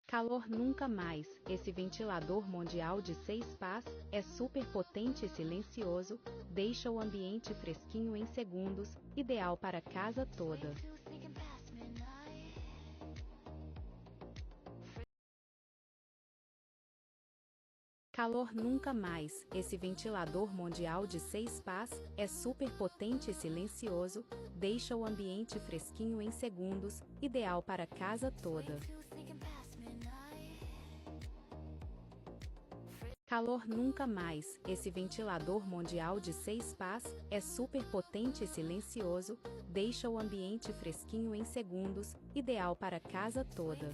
Calor nunca mais. Esse ventilador mundial de 6 pás é super potente e silencioso, deixa o ambiente fresquinho em segundos, ideal para a casa toda. Calor nunca mais. Esse ventilador mundial de 6 pás é super potente e silencioso, deixa o ambiente fresquinho em segundos, ideal para a casa toda. Calor nunca mais. Esse ventilador mundial de 6 pás é super potente e silencioso, deixa o ambiente fresquinho em segundos, ideal para a casa toda.